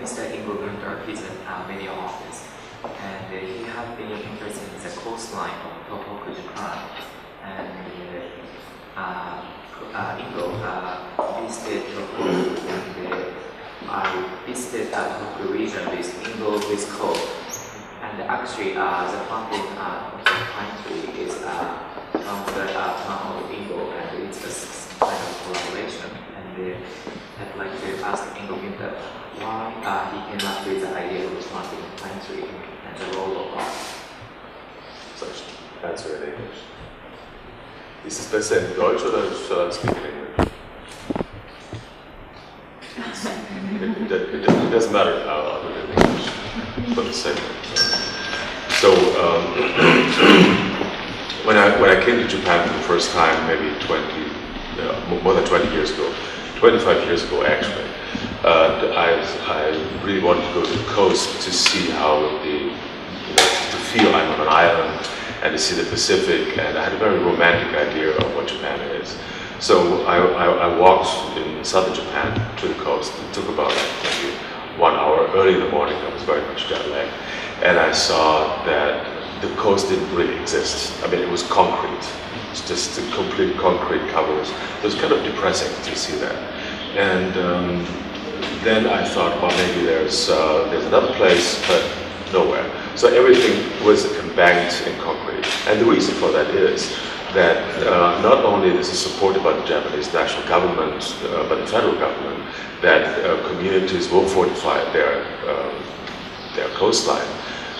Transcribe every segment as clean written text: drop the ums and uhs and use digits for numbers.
Mr. Ingo Günther. He's a video artist, and he has been interested in the coastline of Tohoku, Japan. And Ingo visited Tohoku, and I visited Tohoku region with Ingo with Co. And actually, the founding of the pine tree is from the town of Ingo, and it's a kind of collaboration. And I'd like to ask Ingo Günther why he came up with the idea of planting pine tree and the role of art. Such answer in English. Ist es besser in Deutsch oder shall I speak in English? It doesn't matter. I'll do it in English for the sake of it. So when I came to Japan for the first time, maybe more than 20 years ago, 25 years ago actually, I really wanted to go to the coast to see how to feel I'm on an island and to see the Pacific, and I had a very romantic idea of what Japan is. So I walked in southern Japan to the coast. It took about maybe 1 hour early in the morning. I was very much jet lagged, and I saw that the coast didn't really exist. I mean, it was concrete. It's just complete concrete covers. It was kind of depressing to see that. And then I thought, well, maybe there's another place, but nowhere. So everything was embanked in concrete. And the reason for that is that not only this is supported by the Japanese national government, but the federal government, that communities will fortify their coastline,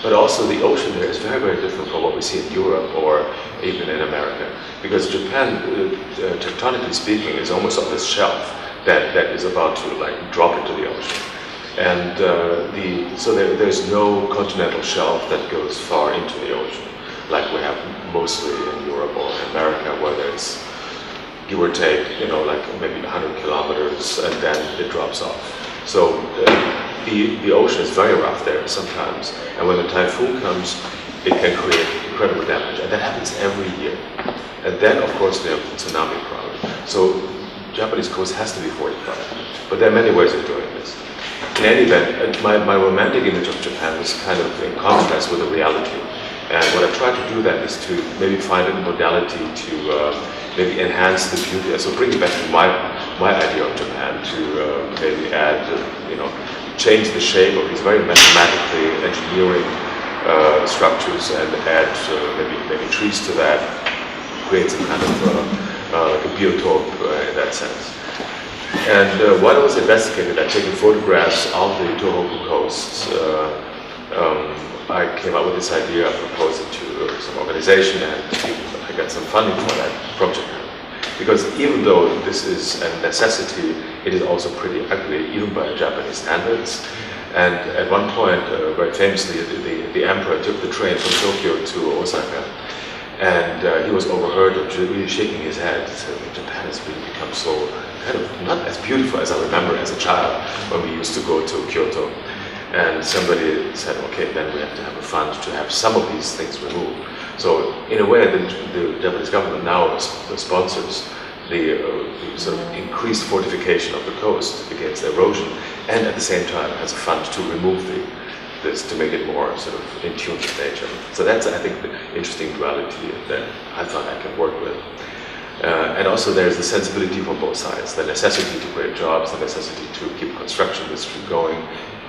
but also the ocean there is very, very different from what we see in Europe or even in America. Because Japan, tectonically speaking, is almost on this shelf that is about to drop into the ocean. And so there's no continental shelf that goes far into the ocean, like we have mostly in Europe or in America, where there's, give or take, like maybe 100 kilometers, and then it drops off. So the ocean is very rough there sometimes, and when the typhoon comes, it can create incredible damage, and that happens every year. And then, of course, we have the tsunami problem. So Japanese coast has to be fortified, but there are many ways of doing this. In any event, my romantic image of Japan was kind of in contrast with the reality. And what I tried to do then is to maybe find a modality to maybe enhance the beauty. So bring it back to my idea of Japan, to maybe add, change the shape of these very mathematically engineering structures and add maybe trees to that, create some kind of like a biotope in that sense. And while I was investigating that, taking photographs of the Tohoku coast, I came up with this idea. I proposed it to some organization, and I got some funding for that from Japan. Because even though this is a necessity, it is also pretty ugly, even by Japanese standards. And at one point, very famously, the emperor took the train from Tokyo to Osaka, and he was overheard of really shaking his head. He said, Japan has really become so kind of not as beautiful as I remember as a child when we used to go to Kyoto. And somebody said, okay, then we have to have a fund to have some of these things removed. So in a way, the Japanese government now sponsors the sort of increased fortification of the coast against erosion, and at the same time has a fund to remove this to make it more sort of in tune with nature. So that's, I think, the interesting duality that I thought I could work with. And also there's the sensibility from both sides, the necessity to create jobs, the necessity to keep construction industry going,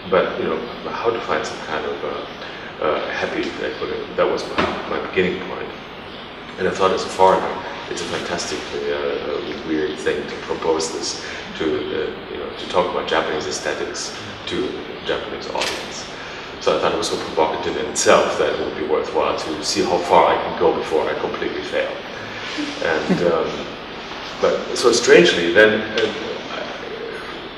but how to find some kind of happy equilibrium. That was my beginning point. And I thought, as a foreigner, it's a fantastically weird thing to propose this, to talk about Japanese aesthetics to a Japanese audience. So I thought it was so provocative in itself that it would be worthwhile to see how far I can go before I completely fail. And but so strangely, then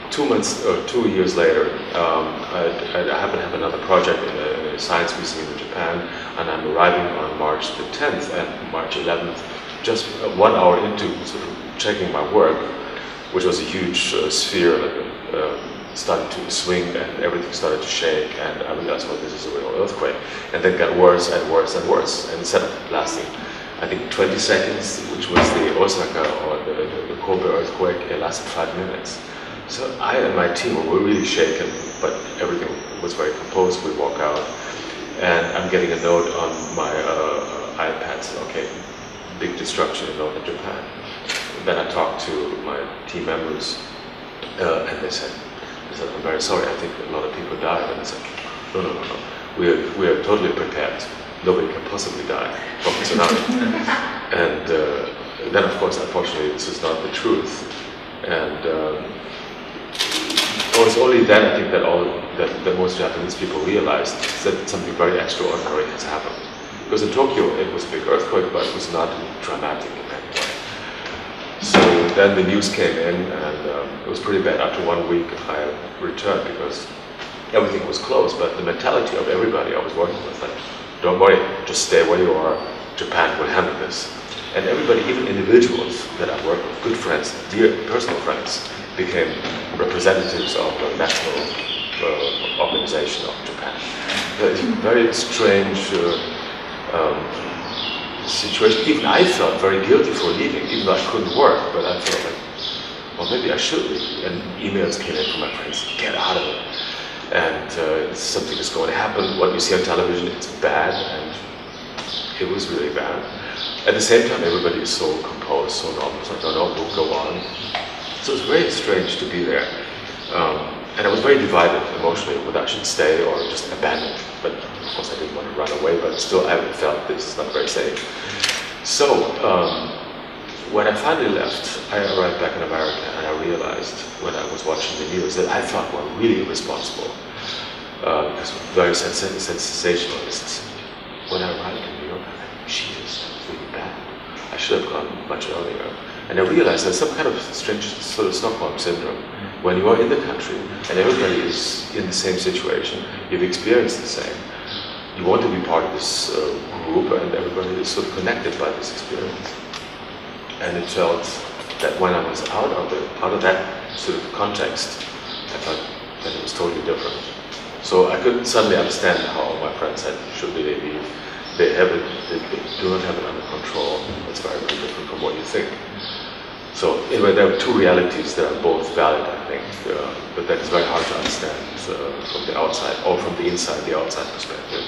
2 years later, I happen to have another project in a science museum in Japan, and I'm arriving on March the 10th and March 11th, just 1 hour into sort of checking my work, which was a huge sphere, started to swing, and everything started to shake, and I realized, well, this is a real earthquake. And then it got worse and worse and worse, and instead of lasting, I think 20 seconds, which was the Osaka or the Kobe earthquake, it lasted 5 minutes. So I and my team were really shaken, but everything was very composed. We walk out, and I'm getting a note on my iPad, saying, okay, big destruction in northern Japan. Then I talked to my team members, and they said, I'm very sorry, I think a lot of people died. And I said, no. We are totally prepared. Nobody can possibly die from a tsunami. And then, of course, unfortunately, this is not the truth. And it was only then, I think, that most Japanese people realized that something very extraordinary has happened. Because in Tokyo, it was a big earthquake, but it was not dramatic in any way. So then the news came in, and it was pretty bad. After 1 week, I returned because everything was closed, but the mentality of everybody I was working with, like, don't worry, just stay where you are, Japan will handle this. And everybody, even individuals that I work with, good friends, dear personal friends, became representatives of the national organization of Japan. It's a very strange situation. Even I felt very guilty for leaving, even though I couldn't work, but I felt like, well, maybe I should leave. And emails came in from my friends, get out of it. And something is going to happen. What you see on television, it's bad, and it was really bad. At the same time, everybody is so composed, so normal. It's like, no, we'll go on. So it was very strange to be there. And I was very divided emotionally whether I should stay or just abandon it. But of course, I didn't want to run away, but still, I felt this is not very safe. So when I finally left, I arrived back in America, and I realized when I was watching the news that I thought were really irresponsible, because very sensationalists. When I arrived in New York, I thought, Jesus, that was really bad. I should have gone much earlier. And I realized there's some kind of strange sort of Stockholm syndrome. When you are in the country and everybody is in the same situation, you've experienced the same. You want to be part of this group, and everybody is sort of connected by this experience. And it felt that when I was out of that sort of context, I thought that it was totally different. So I could suddenly understand how my friend said, should really leave? They do not have it under control. It's very, very different from what you think. So anyway, there are two realities that are both valid, I think, but that is very hard to understand from the outside, or from the inside, the outside perspective.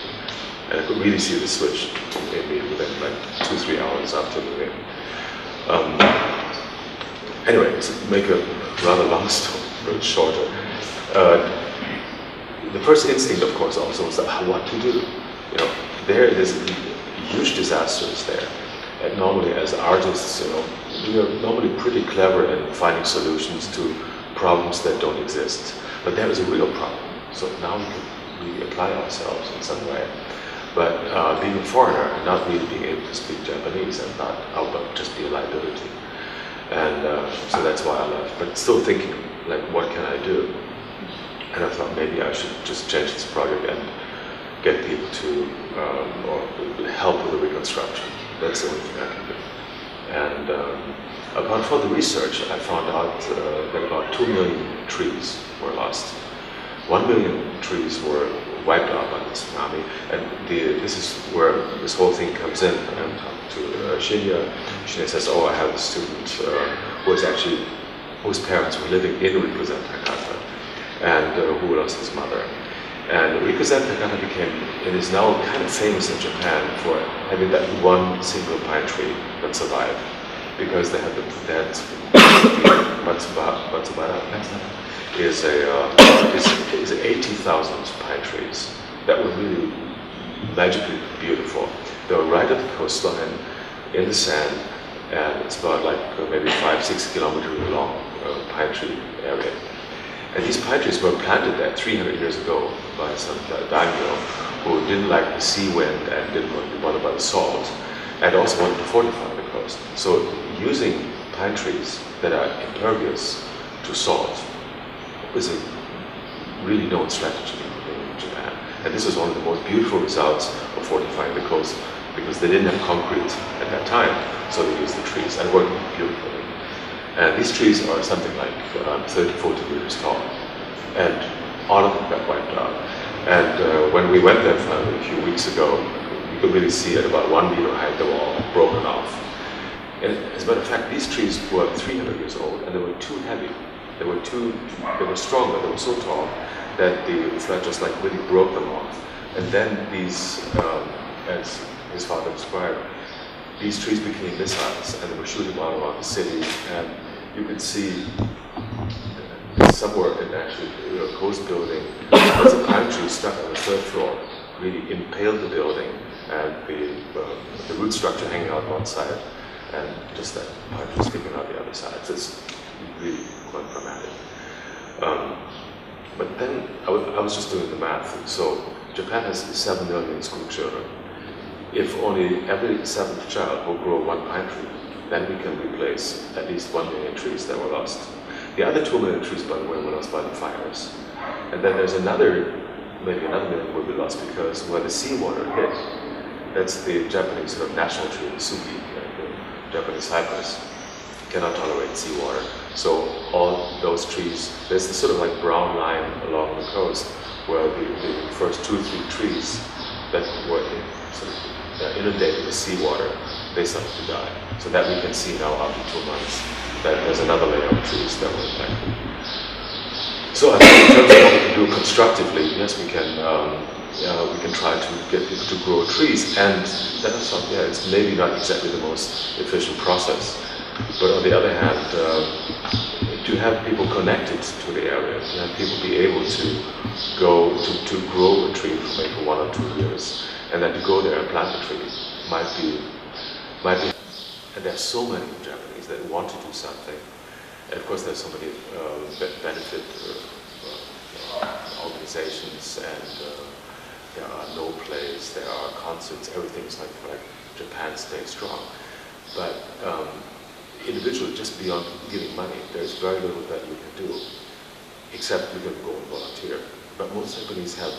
And I could really see the switch maybe within like 2-3 hours after leaving. Anyway, to make a rather long story shorter, the first instinct, of course, also was what to do. You know, there's huge disasters there, and normally as artists, you know, we are normally pretty clever in finding solutions to problems that don't exist. But there is a real problem, so now we can really apply ourselves in some way. But being a foreigner and not really being able to speak Japanese and not but just be a liability. And so that's why I left. But still thinking, like, what can I do? And I thought maybe I should just change this project and get people to or help with the reconstruction. That's the only thing I can do. And apart from the research, I found out that about 2 million trees were lost. 1 million trees were wiped out by the tsunami, and this is where this whole thing comes in. And to Shinya, Shinya says, "Oh, I have a student whose parents were living in Rikuzen Takata, and who lost his mother." And Rikuzen Takata is now kind of famous in Japan for having that one single pine tree that survived, because they had Matsubara is 80,000 pine trees that were really magically beautiful. They were right at the coastline, in the sand, and it's about like maybe 5-6 kilometers long pine tree area. And these pine trees were planted there 300 years ago by some daimyo who didn't like the sea wind and didn't want to be bothered by the salt, and also wanted to fortify the coast. So using pine trees that are impervious to salt is a really known strategy in Japan. And this is one of the most beautiful results of fortifying the coast, because they didn't have concrete at that time, so they used the trees, and it worked beautifully. And these trees are something like 30-40 meters tall, and all of them got wiped out. And when we went there finally a few weeks ago, you could really see at about 1 meter height they were all broken off. And as a matter of fact, these trees were 300 years old, and they were too heavy They were strong, but they were so tall that the flood just like really broke them off. And then these, as his father described, these trees became missiles, and they were shooting all around the city. And you could see somewhere in actually a coast building, there's a pine tree stuck on the third floor, really impaled the building, and the root structure hanging out one side, and just that pine tree sticking out the other side. So it's really quite dramatic. But then I was just doing the math. So Japan has 7 million school children. If only every 7th child will grow one pine tree, then we can replace at least 1 million trees that were lost. The other 2 million trees, by the way, were lost by the fires. And then there's maybe another million will be lost because where the seawater hit, that's the Japanese sort of national tree, the sugi, the Japanese cypress, cannot tolerate seawater. So all those trees, there's this sort of like brown line along the coast where the first 2 or 3 trees that were sort of inundated with seawater, they started to die. So that we can see now after 2 months that there's another layer of trees that were impacted. So I think in terms of what we can do constructively, yes, we can try to get people to grow trees, and then I thought, yeah, it's maybe not exactly the most efficient process. But on the other hand, to have people connected to the area, to have people be able to go to grow a tree for maybe 1 or 2 years, and then to go there and plant a tree might be. And there's so many Japanese that want to do something. And of course, there's so many benefit organizations, and there are no plays, there are concerts, everything's like Japan Stay Strong. But individually, just beyond giving money, there's very little that you can do, except you can go and volunteer. But most Japanese have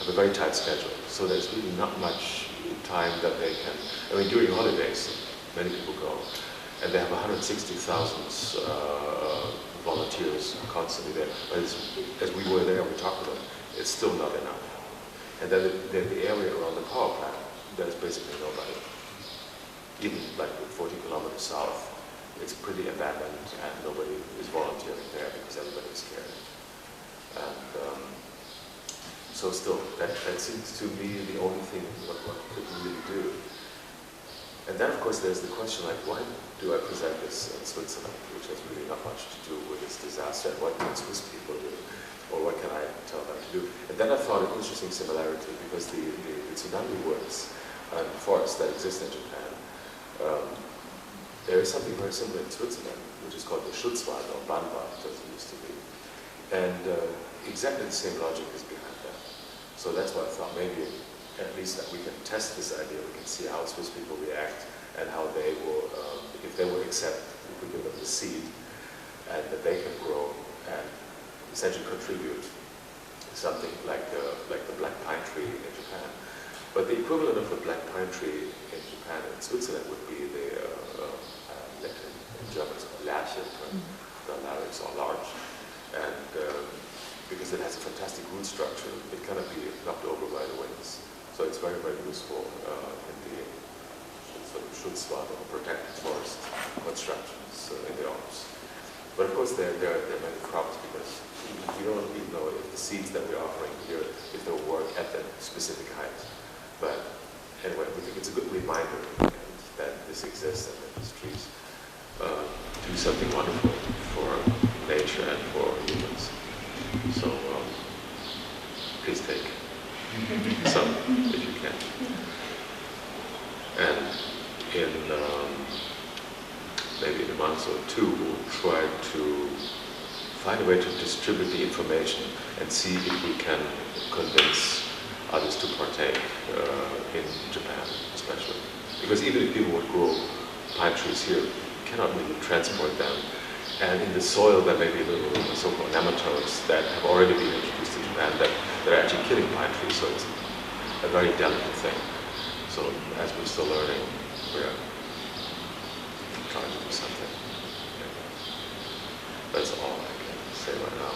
a very tight schedule, so there's really not much time that they can. I mean, during holidays, many people go, and they have 160,000 volunteers constantly there. But as we were there, we talked about it, it's still not enough. And then the area around the power plant, there's basically nobody. Even like 40 kilometers south, it's pretty abandoned, and nobody is volunteering there because everybody's scared. And so still, that seems to me the only thing what could really do. And then, of course, there's the question, like, why do I present this in Switzerland, which has really not much to do with this disaster, and what can Swiss people do, or what can I tell them to do? And then I found an interesting similarity, because the tsunami woods and forests that exist in Japan, there is something very similar in Switzerland, which is called the Schutzwald, or Bannwald, as it used to be. And exactly the same logic is behind that. So that's why I thought maybe at least that we can test this idea, we can see how Swiss people react, and how they will, if they will accept, if we give them the seed, and that they can grow and essentially contribute something like the black pine tree in Japan. But the equivalent of the black pine tree in Japan and Switzerland would be the, in German it's called Lärche, the larynx are large, and because it has a fantastic root structure, it cannot be knocked over by the winds. So it's very, very useful in the sort of Schutzwald or protected forest constructions in the Alps. But of course, there are many problems, because we don't even know if the seeds that we're offering here, if they'll work at that specific height. But anyway, we think it's a good reminder that this exists, and that these trees do something wonderful for nature and for humans. So please take some if you can. And in maybe in a month or 2, we'll try to find a way to distribute the information and see if we can convince others to partake in Japan, especially. Because even if people would grow pine trees here, you cannot really transport them. And in the soil, there may be little so-called nematodes that have already been introduced to Japan that are actually killing pine trees. So it's a very delicate thing. So as we're still learning, we're trying to do something. That's all I can say right now.